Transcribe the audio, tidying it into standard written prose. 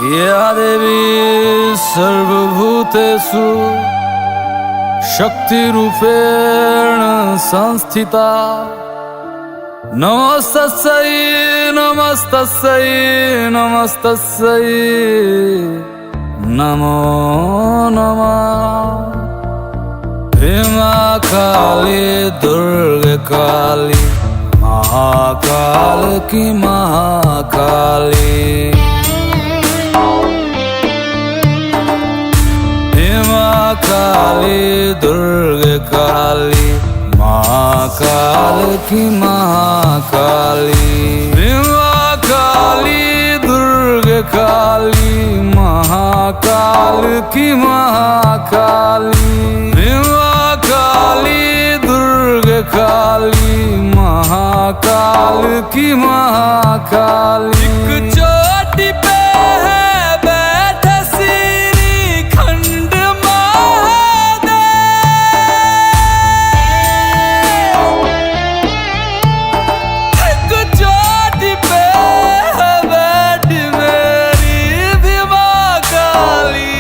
या देवी सर्वभूतेषु शक्तिरूपेण संस्थिता। नमस्तस्यै नमस्तस्यै नमस्तस्यै नमो नमः। भीमा काली दुर्गा काली महाकाल की महाकाली। भीमा काली दुर्गा काली महाकाल की महाकाली। भीमा काली दुर्गा काली महाकाल की महाकाली। भीमा काली दुर्गा काली महाकाल की महाकाली। एक चोटी पे है बैठे श्री खंड महादेव। एक चोटी पे है बैठी मेरी भीमा काली।